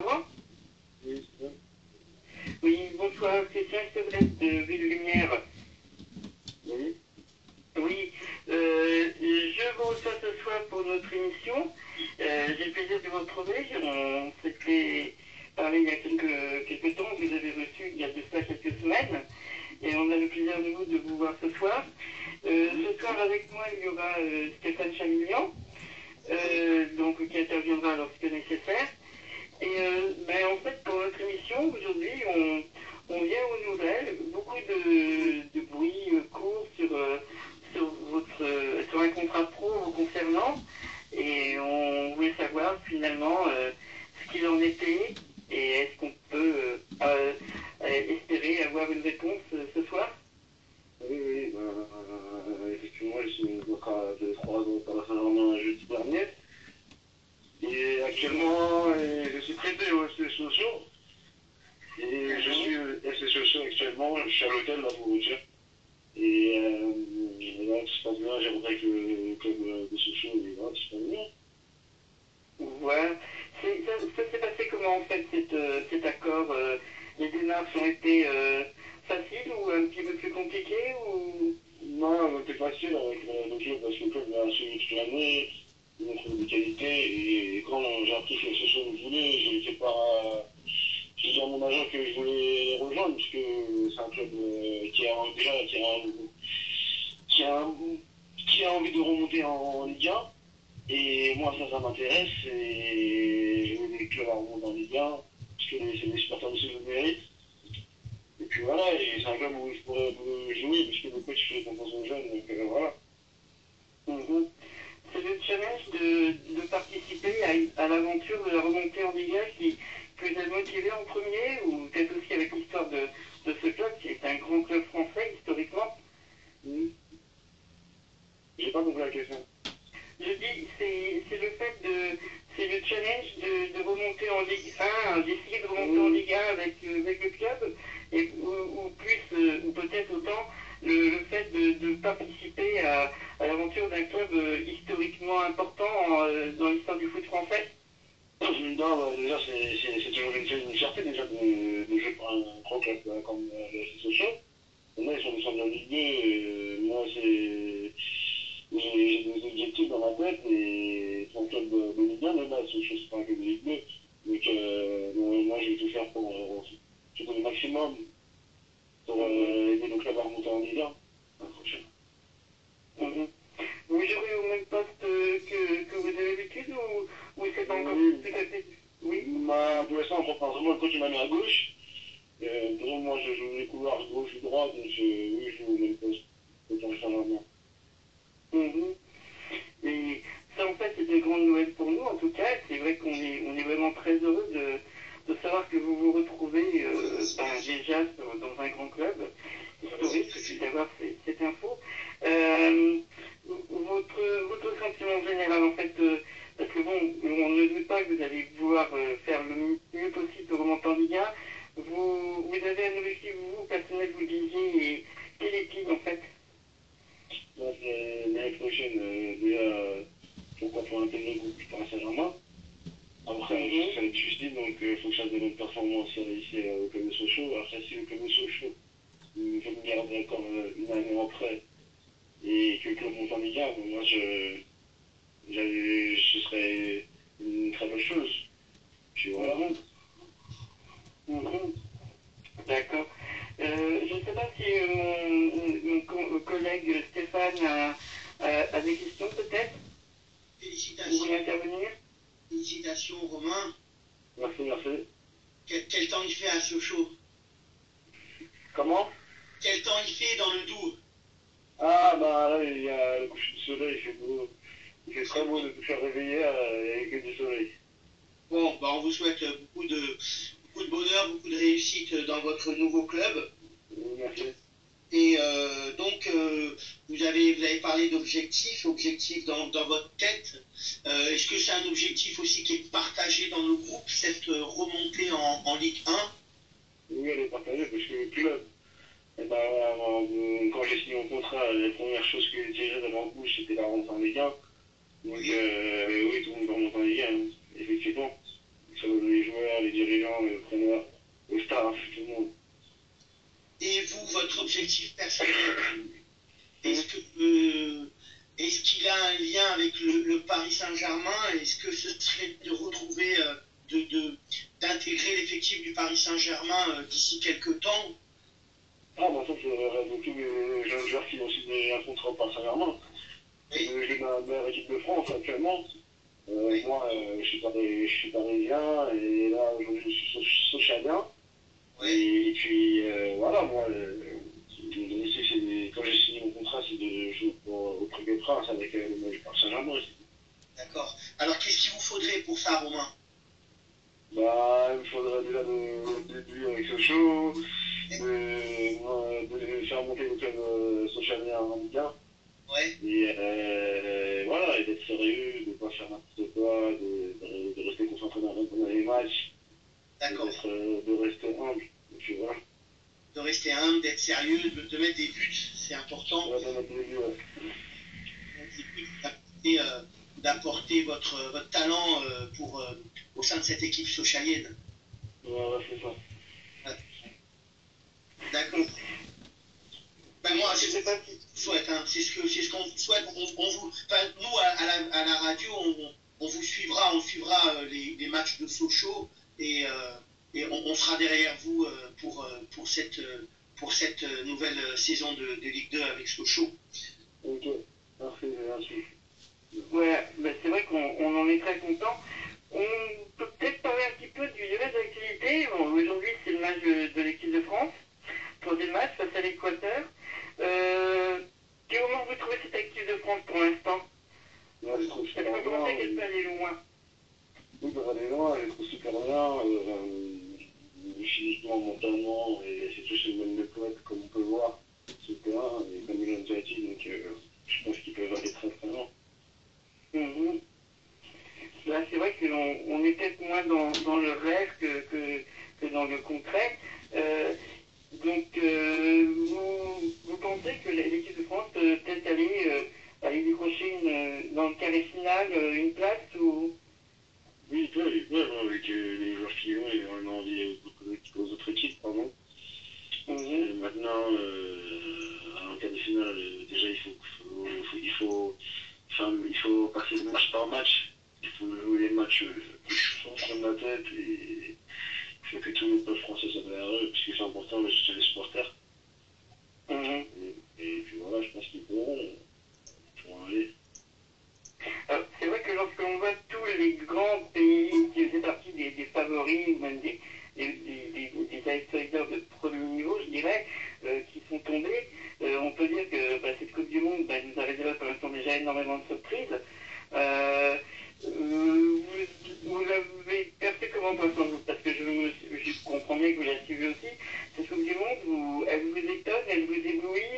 Moi. Oui, c'est ça. Oui, bonsoir, c'est Pierre Sevrette de Ville Lumière. Oui. Oui, je vous reçois ce soir pour notre émission. J'ai le plaisir de vous retrouver. On s'était parlé il y a quelques temps, vous avez reçu il y a de cela quelques semaines, et on a le plaisir de vous voir ce soir. Ce soir avec moi, il y aura Stéphane Chamillian, donc, qui interviendra lorsque nécessaire. Et en fait, pour notre émission, aujourd'hui, on vient aux nouvelles, beaucoup de bruit court sur un contrat pro vous concernant, et on voulait savoir finalement ce qu'il en était, et est-ce qu'on peut espérer avoir une réponse ce soir. Oui, oui, effectivement, j'ai signé un contrat de 3 ans par la Saint-Germain jeudi dernier. Et actuellement, je suis prêté aux SC sociaux. Et je suis SC sociaux actuellement, je suis à l'hôtel, là, pour vous dire. Et là, tout se passe bien, j'aimerais que le club de sociaux, et là, tout se passe bien. Voilà. Ça s'est passé comment en fait cet accord les démarches ont été faciles ou un petit peu plus compliquées ou... Non, c'était facile avec le club, parce que le club m'a suivi toute l'année, il m'a trouvé des qualités, et quand j'ai appris que ce soit me voulait, j'ai dit à mon agent que je voulais les rejoindre, puisque c'est un club qui a, qui a envie de remonter en Ligue 1, et moi ça m'intéresse, et je veux des clubs à remonter en Ligue 1, parce que c'est des supporters aussi le méritent. Et puis voilà, et c'est un club où je pourrais jouer, puisque le coach fait confiance aux jeunes, donc voilà. Mhm. C'est le challenge de participer à l'aventure de la remontée en Ligue 1 qui vous a motivé en premier, ou peut-être aussi avec l'histoire de ce club qui est un grand club français historiquement. Mmh. J'ai pas compris la question. Je dis, c'est le fait c'est le challenge de remonter en Ligue 1, d'essayer de remonter en Ligue 1 avec le club, et, ou plus, ou peut-être autant le fait de participer à l'aventure d'un club historiquement important dans l'histoire du foot français. Non, déjà, c'est toujours une fierté déjà de jouer pour un grand club comme le FC Sochaux. Là, ils sont descendus en Ligue 2, et moi, j'ai des objectifs dans ma tête, et c'est un club de Ligue 1, mais là, Sochaux, c'est pas un club de Ligue 2. Donc, moi, je vais tout faire pour donner le maximum pour aider le club à remonter en Ligue 1 l'année prochaine. Mhm. Vous jouez au même poste que vous avez l'habitude, ou c'est pas encore Oui. tout à fait... Oui. Pour l'instant, vraiment, le coach m'a mis à gauche. Pour moi, je joue les couloirs gauche ou droite, donc oui, je joue au même poste. C'est un changement. Mhm. Et ça, en fait, c'est une grande nouvelle pour nous, en tout cas. C'est vrai on est vraiment très heureux de savoir que vous vous retrouvez déjà dans un grand club historique, puis d'avoir cette info. Euh, votre sentiment général, en fait, parce que bon, on ne doute pas que vous allez vouloir faire le mieux possible de remonter en Ligue 1. Vous avez un objectif, vous, personnel, vous le disiez, et quel est-il, en fait? Donc, l'année prochaine, déjà, pourquoi pas intégrer le groupe du Paris Saint-Germain. Après, ça va être difficile, donc il faut que je fasse des bonnes performances ici au club de Sochaux. Après, si le club de Sochaux veut me garder encore une année après, et que le club monte en Ligue 1, moi, ce serait une très bonne chose. Puis voilà. Mhm. D'accord. Je ne sais pas si mon collègue Stéphane a des questions peut-être. Vous Félicitations. voulez intervenir? Félicitations, Romain. Merci, merci. Quel temps il fait à Sochaux? Comment? Quel temps il fait dans le Doubs? Ah, bah là, il y a le coucher du soleil, il fait beau. Il fait très beau de te faire réveiller avec du soleil. Bon, bah on vous souhaite beaucoup de bonheur, beaucoup de réussite dans votre nouveau club. Merci. Et donc, vous avez parlé d'objectifs, objectifs dans votre tête. Est-ce que c'est un objectif aussi qui est partagé dans le groupe, cette remontée en Ligue 1? Oui, elle est partagée parce que le club, eh ben, quand j'ai signé mon contrat, la première chose que déjà j'avais en bouche, c'était la remontée en Ligue 1. Donc, oui, tout le monde va remonter en Ligue 1, effectivement. que ce soit les joueurs, les dirigeants, les entraîneurs, les staff, tout le monde. Et vous, votre objectif personnel, est-ce qu'il a un lien avec le Paris Saint-Germain? Est-ce que ce serait de retrouver, d'intégrer l'effectif du Paris Saint-Germain d'ici quelques temps? Ah, bah ça, c'est le rêve de tous les jeunes joueurs qui ont signé un contrat au Paris Saint-Germain. Oui. J'ai ma meilleure équipe de France actuellement. Moi, je suis parisien et là, aujourd'hui, je suis socialien. Oui. Et puis, voilà, moi, quand j'ai signé mon contrat, c'est de jouer au Parc des Princes avec le Paris Saint-Germain. D'accord. Alors, qu'est-ce qu'il vous faudrait pour ça, Romain? Bah, il me faudrait déjà de début avec ce show, de faire monter le club socialien en Ligue 1. Ouais. Et voilà, et d'être sérieux, de ne pas faire n'importe quoi, de rester concentré dans les matchs, D'accord. de rester humble, et puis voilà. De rester humble, d'être sérieux, de mettre des buts, c'est important. Ouais, de mettre des buts, ouais. Et d'apporter votre talent au sein de cette équipe socialienne. Voilà, c'est ça. D'accord. Ben moi, je ne sais pas ce qu'on souhaite, hein. C'est ce qu'on vous souhaite. Nous, à la radio, on vous suivra, les matchs de Sochaux et on sera derrière vous pour cette nouvelle saison de Ligue 2 avec Sochaux. Ok, parfait, merci. Ouais, ben c'est vrai qu'on en est très content. On peut peut-être parler un petit peu du reste de l'activité. Bon, aujourd'hui, c'est le match de l'équipe de France. Troisième match face à l'Équateur. Comment vous trouvez cette équipe de France pour l'instant? Moi, je trouve Est-ce super que vous pensez bien. qu'elle peut aller loin? Oui, ça va aller loin, je trouve super bien. Physiquement, mentalement, et c'est tous une bonne poète, comme on peut voir sur le terrain, et comme il a déjà dit, donc je pense qu'ils peuvent aller très très loin. Là, c'est vrai qu'on est peut-être moins dans le rêve que dans le concret. Donc, vous pensez que l'équipe de France peut peut-être aller décrocher dans le carré final une place ou... Oui, avec les joueurs qui ont, et on a envie aux autres équipes, pardon. Maintenant, en quart de finale, déjà, il faut passer de match par match. Il faut jouer les matchs sans se prendre la tête et il faut que tout le peuple français soit derrière eux, parce que c'est important de soutenir les supporters. Et puis voilà, je pense qu'ils pourront aller. Alors, c'est vrai que lorsque l'on voit tous les grands pays qui faisaient partie des favoris, ou même des outsiders de premier niveau, je dirais, qui sont tombés, on peut dire que cette Coupe du Monde nous a réservé pour l'instant déjà énormément de surprises. Vous l'avez perçu comment pour l'instant? Parce que je comprends bien que vous la suivez aussi. Cette Coupe du Monde, elle vous étonne, elle vous éblouit,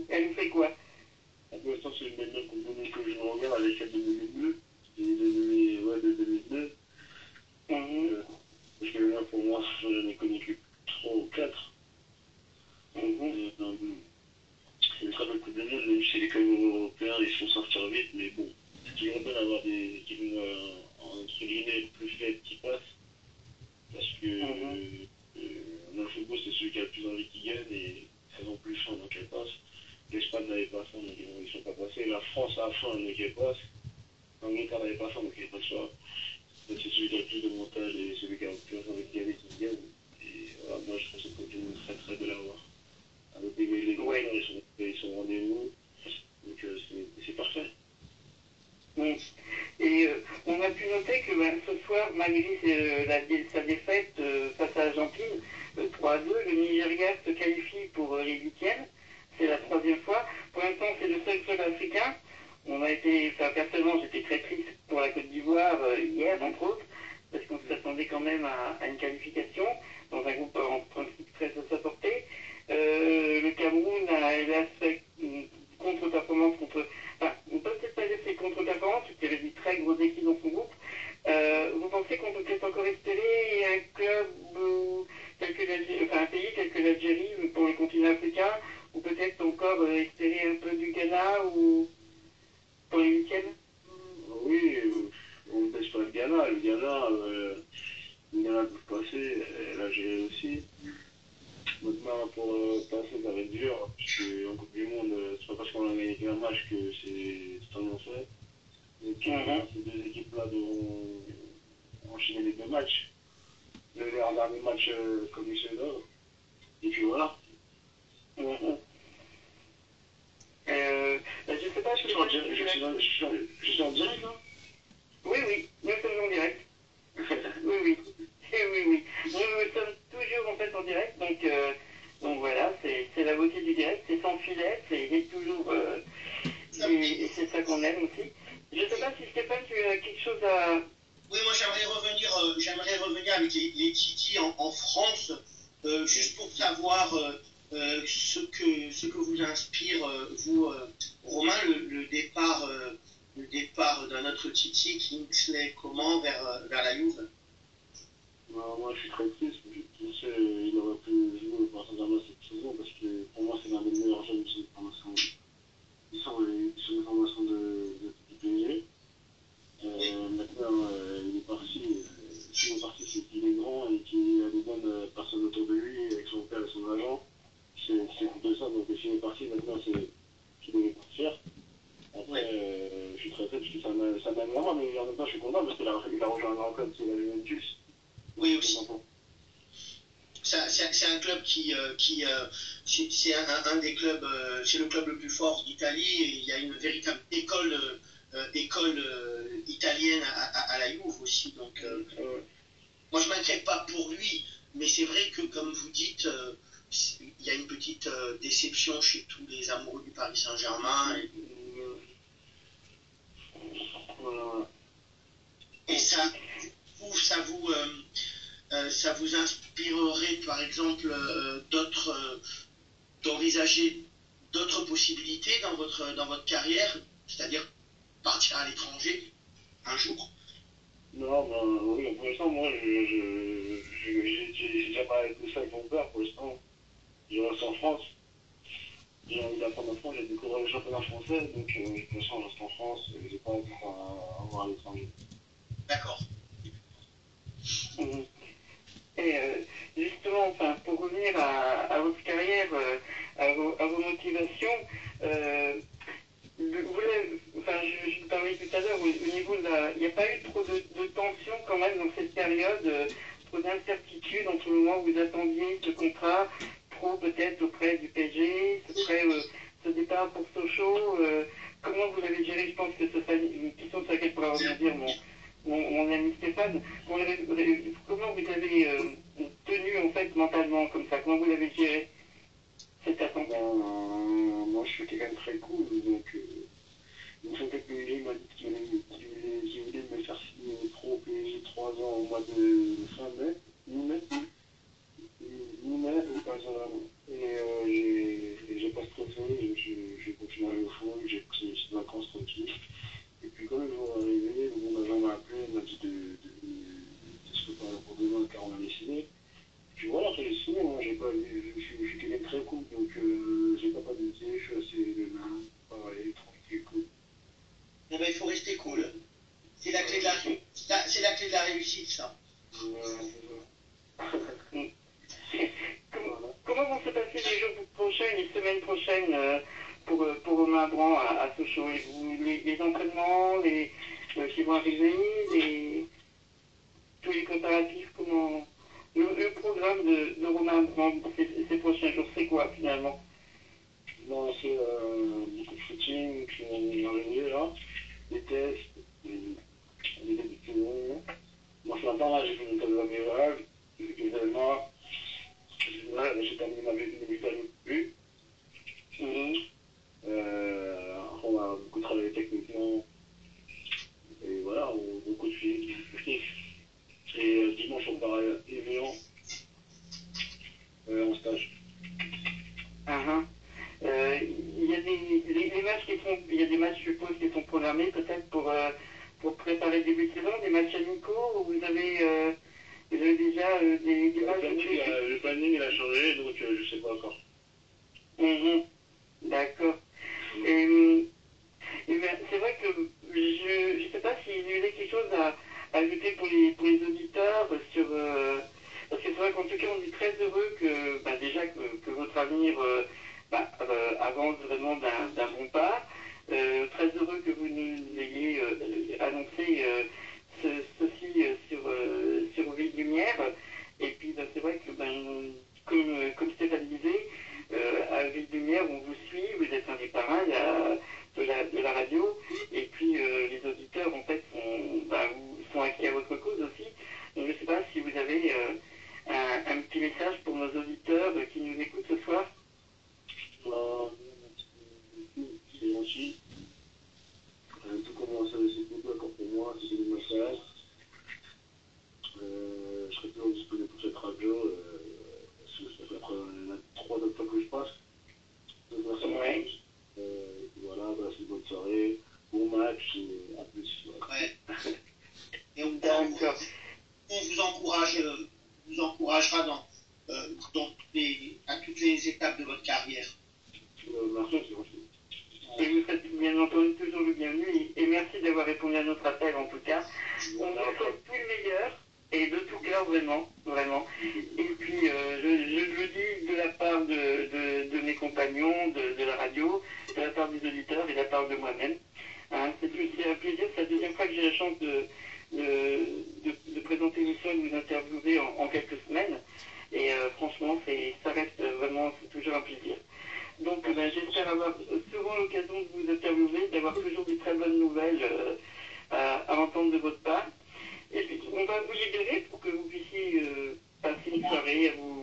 elle vous fait quoi? Pour l'instant, c'est une belle Coupe du Monde que je regarde avec celle de 2002. De 2002. Parce que là, pour moi, j'en ai connu que 3 ou 4. C'est une très belle Coupe du Monde, même si les clubs européens, ils se font sortir vite, mais bon, c'est toujours bien d'avoir des équipes entre guillemets plus faibles qui passent. Parce que dans le football, c'est celui qui a le plus envie qui gagne et elles ont plus faim, donc elles passent. L'Espagne n'avait pas faim, donc ils ne sont pas passés. La France a faim, donc elle passe. L'Angleterre n'avait pas faim, donc elle passe pas. Donc c'est celui qui a le plus de mental et celui qui a le plus envie de gagner qui gagne. Et voilà, moi je trouve cette Coupe du Monde très très belle à voir. Avec les joueurs, ils sont au rendez-vous, donc c'est parfait. Et on a pu noter que ce soir, malgré sa défaite face à l'Argentine, 3-2, le Nigeria se qualifie pour les huitièmes. C'est la troisième fois. Pour l'instant, c'est le seul club africain. Personnellement, j'étais très triste pour la Côte d'Ivoire hier, entre autres, parce qu'on s'attendait quand même à une qualification dans un groupe en principe très à sa portée. Le Cameroun a hélas fait une contre-performance on peut peut-être pas dire que c'est contre-performance, parce qu'il y avait des très grosses équipes dans son groupe. Vous pensez qu'on peut peut-être encore espérer un club un pays tel que l'Algérie pour le continent africain, ou peut-être encore espérer un peu du Ghana ou pour les huitièmes? Oui, on ne baisse pas le Ghana. Le Ghana, passer, elle a géré aussi. Maintenant, pour passer, ça va être dur, parce qu'en Coupe du Monde, c'est pas parce qu'on a gagné qu'un match que c'est annoncé. Donc, ces deux équipes-là devront enchaîner les deux matchs. Le dernier match comme il se doit. Et puis voilà. Je sais pas, je suis en direct, là. Oui, nous sommes en direct. Oui. Nous sommes toujours en fait en direct, donc voilà, c'est la beauté du direct, c'est sans filet, c'est toujours, et c'est ça qu'on aime aussi. Je sais pas si Stéphane, tu as quelque chose à... Oui, moi j'aimerais revenir avec les Titi en France, juste pour savoir ce que vous inspire, vous, Romain, le départ d'un autre Titi, Kingsley Coman, vers la Juve. Moi, je suis très triste. Je sais, il aurait pu jouer au Paris Saint-Germain cette saison parce que pour moi, c'est l'un des meilleurs jeunes de formation. Ils sont les formations du PSG. Maintenant, il est parti. S'il est parti, c'est qu'il est grand et qu'il a des bonnes personnes autour de lui, avec son père et son agent. C'est plutôt ça. Donc, s'il est parti, maintenant, c'est qu'il devait partir. Après, je suis très triste parce que ça m'aime vraiment, mais en même temps, je suis content parce qu'il a rejoint un grand club, c'est la Juventus. Oui, aussi. C'est un club c'est un des clubs, c'est le club le plus fort d'Italie et il y a une véritable école italienne à la Juve aussi. Donc, moi je m'inquiète pas pour lui, mais c'est vrai que comme vous dites, il y a une petite déception chez tous les amoureux du Paris Saint-Germain. Et ça vous inspirerait, par exemple, d'envisager d'autres possibilités dans votre carrière, c'est-à-dire partir à l'étranger un jour? Non, oui, pour l'instant, moi, j'ai déjà parlé de ça avec mon père, pour l'instant. Je reste en France. J'ai envie d'apprendre en France, j'ai découvert le championnat français, donc pour l'instant, je reste en France, et j'ai pas envie à voir à l'étranger. D'accord. Et justement, pour revenir à votre carrière, à vos motivations, je vous parlais tout à l'heure, au niveau il n'y a pas eu trop de tension quand même dans cette période, trop d'incertitude entre le moment où vous attendiez ce contrat pro peut-être auprès du PSG, ce départ pour Sochaux, comment vous l'avez géré? Je pense que ce serait une question sur laquelle pourra rebondir mon ami Stéphane. Comment vous avez tenu en fait mentalement comme ça? Comment vous l'avez géré cette attente? Moi je suis quelqu'un de très cool, donc une fois que le PSG m'a dit qu'il voulait me faire signer pro au PSG 3 ans au mois de fin mai, mi-mai, et j'ai pas stressé, j'ai continué à aller au foot, j'ai pris des petites vacances tranquilles. Et puis quand le jour est arrivé, mon agent m'a appelé, il m'a dit de se préparer pour demain car on avait signé. Et puis voilà, j'ai signé, moi je suis quelqu'un de très cool, donc j'ai pas d'idée, je suis assez humain, pareil, tranquille, cool. Eh ben, il faut rester cool. C'est la clé de la réussite, ça. Comment vont se passer les jours prochains, les semaines prochaines pour Romain Bran à Sochaux? Les entraînements qui vont arriver, tous les préparatifs, comment le programme de Romain Bran ces prochains jours, c'est quoi finalement? Non, c'est beaucoup de footing qui vont arriver là, des tests, les débuts de saison. Moi ce matin là j'ai fait une thèse amiral, j'ai fait des éléments. J'ai terminé ma vie avec lui. On a beaucoup travaillé techniquement. Et voilà, beaucoup de filles. Et dimanche, on part à Évian en stage. Il y a les matchs il y a des matchs, je suppose, qui sont programmés peut-être pour préparer le début de saison, des matchs amicaux où vous avez déjà des matchs. Le planning il a changé, donc je ne sais pas encore. D'accord. C'est vrai que je ne sais pas s'il y avait quelque chose à ajouter pour les auditeurs sur tout cas, on est très heureux que, déjà, que votre avenir avance vraiment d'un bon pas. Très heureux que vous nous ayez annoncé ceci sur Ville Lumière. Et puis, c'est vrai que, comme Stéphane disait, à Ville Lumière, on vous suit, vous êtes un des parrains de la radio. Et puis, les auditeurs, en fait, sont acquis à votre cause aussi. Donc, je ne sais pas si vous avez un petit message pour nos auditeurs qui nous écoutent ce soir. C'est gentil. Tout commence avec ces coups encore pour moi, c'est des messages. Je serai toujours disponible pour cette radio. Ça fait après 3 octobre que je passe. Donc, merci. Ouais. Voilà, c'est une bonne soirée, bon match, et à plus. Ouais. Et D'accord. on vous encouragera à toutes les étapes de votre carrière. Merci, c'est gentil. Et vous serez bien entendu toujours le bienvenu. Et merci d'avoir répondu à notre appel en tout cas. On vous souhaite tout le meilleur et de tout cœur vraiment, vraiment. Et puis je le dis de la part de mes compagnons de la radio, de la part des auditeurs et de la part de moi-même. Hein, c'est un plaisir, c'est la deuxième fois que j'ai la chance de présenter l'émission et de vous interviewer en quelques semaines. Et franchement, ça reste vraiment, c'est toujours un plaisir. Donc j'espère avoir souvent l'occasion de vous interviewer, d'avoir toujours des très bonnes nouvelles à entendre de votre part. Et puis on va vous libérer pour que vous puissiez passer une soirée, à vous